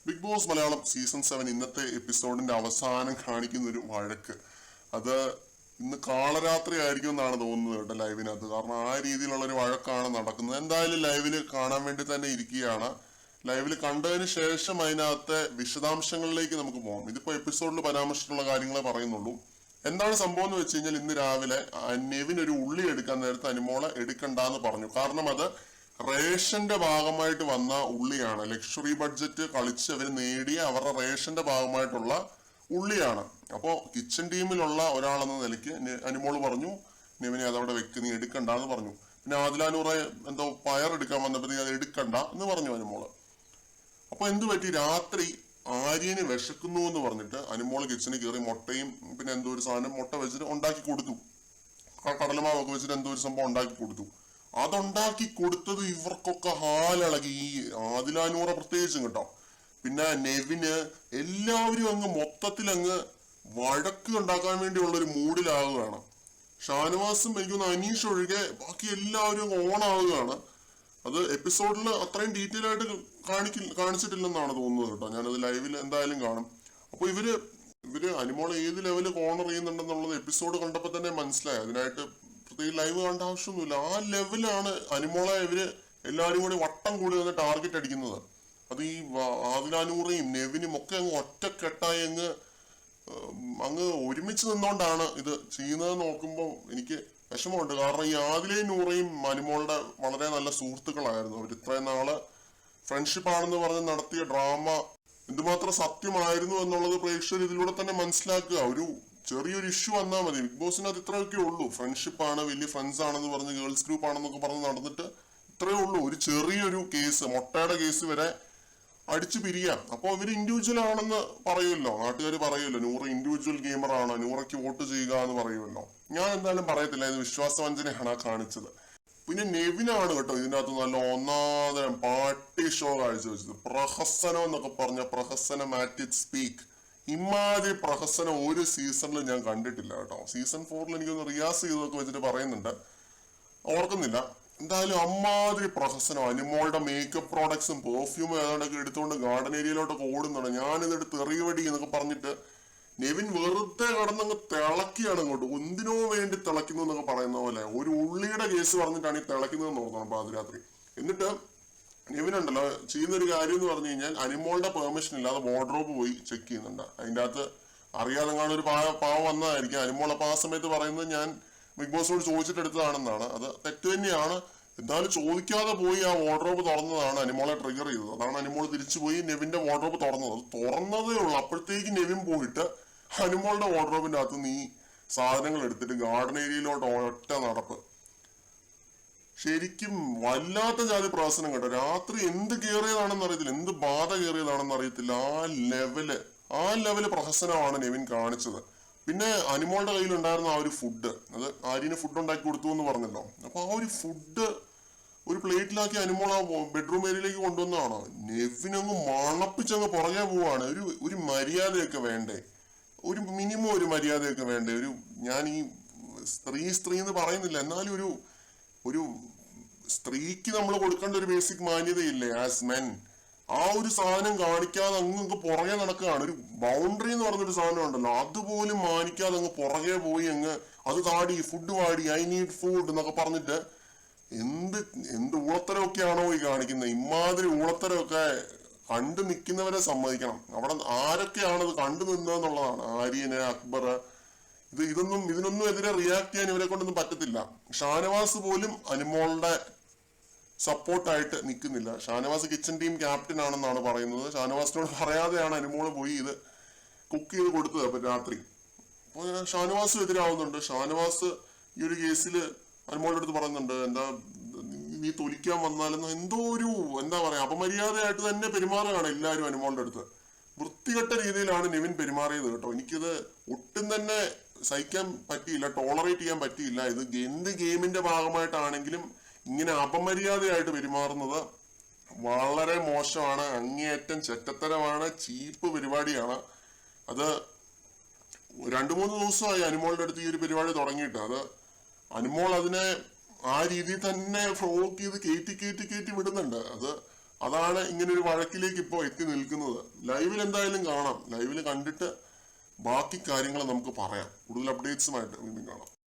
Big boss Malayalam season 7 ഇന്നത്തെ എപ്പിസോഡിന്റെ അവസാനം കാണിക്കുന്ന ഒരു വഴക്ക്. അത് ഇന്ന് കാളരാത്രി ആയിരിക്കും എന്നാണ് തോന്നുന്നത് കേട്ടോ ലൈവിനകത്ത്. കാരണം ആ രീതിയിലുള്ള ഒരു വഴക്കാണ് നടക്കുന്നത്. എന്തായാലും ലൈവില് കാണാൻ വേണ്ടി തന്നെ ഇരിക്കുകയാണ്. ലൈവില് കണ്ടതിന് ശേഷം അതിനകത്തെ വിശദാംശങ്ങളിലേക്ക് നമുക്ക് പോകാം. ഇതിപ്പോ എപ്പിസോഡിൽ പരാമർശിച്ചിട്ടുള്ള കാര്യങ്ങളെ പറയുന്നുള്ളൂ. എന്താണ് സംഭവം എന്ന് വെച്ച് കഴിഞ്ഞാൽ, ഇന്ന് രാവിലെ നെവിൻ ഒരു ഉള്ളി എടുക്കാൻ നേരത്തെ അനുമോളെ എടുക്കണ്ടെന്ന് പറഞ്ഞു. കാരണം അത് റേഷന്റെ ഭാഗമായിട്ട് വന്ന ഉള്ളിയാണ്. ലക്ഷറി ബഡ്ജറ്റ് കളിച്ച് അവർ നേടിയ അവരുടെ റേഷന്റെ ഭാഗമായിട്ടുള്ള ഉള്ളിയാണ്. അപ്പോ കിച്ചൺ ടീമിലുള്ള ഒരാളെന്ന നിലയ്ക്ക് അനുമോള് പറഞ്ഞു നെവിനെ അതവിടെ വെക്ക്, നീ എടുക്കണ്ടെന്ന് പറഞ്ഞു. പിന്നെ ആദിലാനൂറെ എന്തോ പയർ എടുക്കാൻ വന്നപ്പോ നീ അത് എടുക്കണ്ട എന്ന് പറഞ്ഞു അനുമോള്. അപ്പൊ എന്തു പറ്റി, രാത്രി ആര്യന് വിശക്കുന്നു എന്ന് പറഞ്ഞിട്ട് അനുമോള് കിച്ചണിൽ കയറി മുട്ടയും പിന്നെ എന്തോ ഒരു സാധനം മുട്ട വെച്ചിട്ട് ഉണ്ടാക്കി കൊടുത്തു. കടലമാവൊക്കെ വെച്ചിട്ട് എന്തോ ഒരു സംഭവം ഉണ്ടാക്കി കൊടുത്തു. അതുണ്ടാക്കി കൊടുത്തത് ഇവർക്കൊക്കെ ഹാലിളകി. ഈ ആദിലാനൂറ പ്രത്യേകിച്ചും കേട്ടോ. പിന്നെ നെവിന് എല്ലാവരും അങ്ങ് മൊത്തത്തിൽ അങ്ങ് വഴക്ക് ഉണ്ടാക്കാൻ വേണ്ടിയുള്ള ഒരു മൂഡിലാവുകയാണ്. ഷാനവാസും എനിക്കൊന്ന് അനീഷ് ഒഴികെ ബാക്കി എല്ലാവരും ഓണാവുകയാണ്. അത് എപ്പിസോഡിൽ അത്രയും ഡീറ്റെയിൽ ആയിട്ട് കാണിച്ചിട്ടില്ലെന്നാണ് തോന്നുന്നത് കേട്ടോ. ഞാനത് ലൈവിൽ എന്തായാലും കാണും. അപ്പൊ ഇവര് അനുമോൾ ഏത് ലെവല് കോർണർ ചെയ്യുന്നുണ്ടെന്നുള്ളത് എപ്പിസോഡ് കണ്ടപ്പോ തന്നെ മനസ്സിലായി. അതിനായിട്ട് പ്രത്യേകിച്ച് ലൈവ് കാണേണ്ട ആവശ്യമൊന്നുമില്ല. ആ ലെവലാണ് അനുമോളെ ഇവര് എല്ലാവരും കൂടി വട്ടം കൂടി വന്ന് ടാർഗറ്റ് അടിക്കുന്നത്. അത് ഈ ആദിലാനൂറയും നെവിനും ഒക്കെ അങ്ങ് ഒറ്റക്കെട്ടായി അങ്ങ് ഒരുമിച്ച് നിന്നോണ്ടാണ് ഇത് ചെയ്യുന്നത് നോക്കുമ്പോൾ എനിക്ക് വിഷമമുണ്ട്. കാരണം ഈ ആദിലയും നൂറയും അനുമോളുടെ വളരെ നല്ല സുഹൃത്തുക്കളായിരുന്നു. അവർ ഇത്രയും നാള് ഫ്രണ്ട്ഷിപ്പ് ആണെന്ന് പറഞ്ഞ് നടത്തിയ ഡ്രാമ എന്തുമാത്രം സത്യമായിരുന്നു എന്നുള്ളത് പ്രേക്ഷകർ ഇതിലൂടെ തന്നെ മനസ്സിലാക്കുക. ഒരു ചെറിയൊരു ഇഷ്യൂ വന്നാൽ മതി. ബിഗ് ബോസിന് അത് ഇത്രയൊക്കെ ഉള്ളൂ. ഫ്രണ്ട്ഷിപ്പ് ആണ്, വലിയ ഫ്രണ്ട്സ് ആണെന്ന് പറഞ്ഞ് ഗേൾസ് ഗ്രൂപ്പ് ആണെന്നൊക്കെ പറഞ്ഞ് നടന്നിട്ട് ഇത്രയേ ഉള്ളൂ. ഒരു ചെറിയൊരു കേസ്, മുട്ടയുടെ കേസ് വരെ അടിച്ചു പിരിയാം. അപ്പൊ ഇവര് ഇൻഡിവിജ്വൽ ആണെന്ന് പറയുമല്ലോ, നാട്ടുകാർ പറയുമല്ലോ, നൂറ് ഇൻഡിവിജ്വൽ ഗെയിമർ ആണ്, നൂറയ്ക്ക് വോട്ട് ചെയ്യുക എന്ന് പറയുമല്ലോ. ഞാൻ എന്തായാലും പറയത്തില്ല, ഇത് വിശ്വാസവഞ്ചനയാണ് കാണിച്ചത്. പിന്നെ നെവിനാണ് കേട്ടോ ഇതിനകത്ത് നല്ല ഒന്നാതരം പാർട്ടി ഷോ കാഴ്ചവെച്ചത്. പ്രഹസനം എന്നൊക്കെ പറഞ്ഞ പ്രഹസനം ആറ്റ് ഇറ്റ് സ്പീക്ക്. ഇമാതിരി പ്രഹസനം ഒരു സീസണിൽ ഞാൻ കണ്ടിട്ടില്ല കേട്ടോ. സീസൺ 4 എനിക്കൊന്ന് റിയാസ് ചെയ്തൊക്കെ വെച്ചിട്ട് പറയുന്നുണ്ട്, ഓർക്കുന്നില്ല. എന്തായാലും അമ്മാതിരി പ്രഹസനം. അനുമോളുടെ മേക്കപ്പ് പ്രോഡക്ട്സും പെർഫ്യൂമും ഏതാണ്ടൊക്കെ എടുത്തുകൊണ്ട് ഗാർഡൻ ഏരിയയിലോട്ടൊക്കെ ഓടുന്നുണ്ട്. ഞാനിതെടുത്ത് എറിയവടി എന്നൊക്കെ പറഞ്ഞിട്ട് നെവിൻ വെറുതെ കടന്നങ്ങ് തിളക്കിയാണ് ഇങ്ങോട്ട്. എന്തിനോ വേണ്ടി തിളക്കുന്നു എന്നൊക്കെ പറയുന്ന പോലെ ഒരു ഉള്ളിയുടെ കേസ് പറഞ്ഞിട്ടാണ് ഈ തിളക്കുന്നത് നോക്കണം പാതിരാത്രി. എന്നിട്ട് നെവിൻ ഉണ്ടല്ലോ ചെയ്യുന്ന ഒരു കാര്യം എന്ന് പറഞ്ഞു കഴിഞ്ഞാൽ, അനുമോളുടെ പെർമിഷൻ ഇല്ലാതെ വാർഡ്രോബ് പോയി ചെക്ക് ചെയ്യുന്നുണ്ട്. അതിൻ്റെ അകത്ത് അറിയാതെ കാണുന്ന ഒരു പാവം വന്നതായിരിക്കും. അനുമോൾ അപ്പൊ ആ സമയത്ത് പറയുന്നത് ഞാൻ ബിഗ് ബോസിനോട് ചോദിച്ചിട്ട് എടുത്തതാണെന്നാണ്. അത് തെറ്റ് തന്നെയാണ്. എന്തായാലും ചോദിക്കാതെ പോയി ആ വാർഡ്രോബ് തുറന്നതാണ് അനുമോളെ ട്രിഗർ ചെയ്തത്. അതാണ് അനുമോൾ തിരിച്ചു പോയി നെവിന്റെ വാർഡ്രോബ് തുറന്നത്. അത് തുറന്നതേ ഉള്ളൂ. അപ്പോഴത്തേക്ക് നെവിൻ പോയിട്ട് അനുമോളുടെ വാർഡ്രോബിന്റെ അകത്ത് നീ സാധനങ്ങൾ എടുത്തിട്ട് ഗാർഡൻ ഏരിയയിലോട്ട് ഒറ്റ നടപ്പ്. ശരിക്കും വല്ലാത്ത ജാതി പ്രഹസനം കേട്ടോ. രാത്രി എന്ത് കയറിയതാണെന്ന് അറിയത്തില്ല, എന്ത് ബാധ കയറിയതാണെന്ന് അറിയത്തില്ല. ആ ലെവല് പ്രഹസനമാണ് നെവിൻ കാണിച്ചത്. പിന്നെ അനുമോളുടെ കയ്യിലുണ്ടായിരുന്ന ആ ഒരു ഫുഡ്, അത് ആര്യന് ഫുഡ് ഉണ്ടാക്കി കൊടുത്തു എന്ന് പറഞ്ഞല്ലോ. അപ്പൊ ആ ഒരു ഫുഡ് ഒരു പ്ലേറ്റിലാക്കി അനുമോൾ ആ ബെഡ്റൂം ഏരിയയിലേക്ക് കൊണ്ടുവന്നതാണോ. നെവിനങ്ങ് മണപ്പിച്ചങ്ങ് പുറകെ പോവാണ്. ഒരു മര്യാദയൊക്കെ വേണ്ടേ, ഒരു മിനിമം ഒരു മര്യാദയൊക്കെ വേണ്ടേ. ഞാൻ ഈ സ്ത്രീ എന്ന് പറയുന്നില്ല, എന്നാലും ഒരു സ്ത്രീക്ക് നമ്മൾ കൊടുക്കേണ്ട ഒരു ബേസിക് മാന്യതയില്ലേ ആസ് മെൻ. ആ ഒരു സാധനം കാണിക്കാതെ അങ്ങ് പുറകെ നടക്കുകയാണ്. ഒരു ബൗണ്ടറി എന്ന് പറഞ്ഞൊരു സാധനം ഉണ്ടല്ലോ, അതുപോലും മാനിക്കാതെ അങ്ങ് പുറകെ പോയി അത് താടി ഫുഡ് വാടി, ഐ നീഡ് ഫുഡ് എന്നൊക്കെ പറഞ്ഞിട്ട് എന്ത് ഊളത്തരമൊക്കെയാണോ ഈ കാണിക്കുന്നത്. ഇമാതിരി ഊളത്തരമൊക്കെ കണ്ടു നിൽക്കുന്നവരെ സമ്മതിക്കണം. അവിടെ ആരൊക്കെയാണത് കണ്ടു നിന്നതെന്നുള്ളതാണ്. ആര്യന്, അക്ബർ, ഇതിനൊന്നും എതിരെ റിയാക്ട് ചെയ്യാൻ ഇവരെ കൊണ്ടൊന്നും പറ്റത്തില്ല. ഷാനവാസ് പോലും അനുമോളുടെ സപ്പോർട്ടായിട്ട് നിൽക്കുന്നില്ല. ഷാനവാസ് കിച്ചൺ ടീം ക്യാപ്റ്റൻ ആണെന്നാണ് പറയുന്നത്. ഷാനവാസിനോട് പറയാതെയാണ് അനുമോള് പോയി ഇത് കുക്ക് ചെയ്ത് കൊടുത്തത്. അപ്പൊ രാത്രി അപ്പൊ ഷാനവാസ് എതിരാവുന്നുണ്ട്. ഷാനവാസ് ഈ ഒരു കേസിൽ അനുമോളുടെ അടുത്ത് പറയുന്നുണ്ട്, എന്താ നീ തൊലിക്കാൻ വന്നാലെന്ന് എന്തോ എന്താ പറയാ അപമര്യാദയായിട്ട് തന്നെ പെരുമാറുകയാണ് എല്ലാവരും അനുമോളുടെ അടുത്ത്. വൃത്തികെട്ട രീതിയിലാണ് നെവിൻ പെരുമാറിയത് കേട്ടോ. എനിക്കിത് ഒട്ടും തന്നെ സഹിക്കാൻ പറ്റിയില്ല, ടോളറേറ്റ് ചെയ്യാൻ പറ്റിയില്ല. ഇത് എന്ത് ഗെയിമിന്റെ ഭാഗമായിട്ടാണെങ്കിലും ഇങ്ങനെ അപമര്യാദയായിട്ട് പെരുമാറുന്നത് വളരെ മോശമാണ്. അങ്ങേയറ്റം ചെറ്റത്തരമാണ്, ചീപ്പ് പരിപാടിയാണ്. അത് 2-3 ദിവസമായി അനുമോളുടെ അടുത്ത് ഈ ഒരു പരിപാടി തുടങ്ങിയിട്ട്. അത് അനുമോൾ അതിനെ ആ രീതിയിൽ തന്നെ ഫ്ലോക്ക് ചെയ്ത് കയറ്റി വിടുന്നുണ്ട്. അത് അതാണ് ഇങ്ങനെ ഒരു വഴക്കിലേക്ക് ഇപ്പോൾ എത്തി നിൽക്കുന്നത്. ലൈവിൽ എന്തായാലും കാണാം. ലൈവിൽ കണ്ടിട്ട് ബാക്കി കാര്യങ്ങൾ നമുക്ക് പറയാം. കൂടുതൽ അപ്ഡേറ്റ്സുമായിട്ട് വീണ്ടും കാണാം.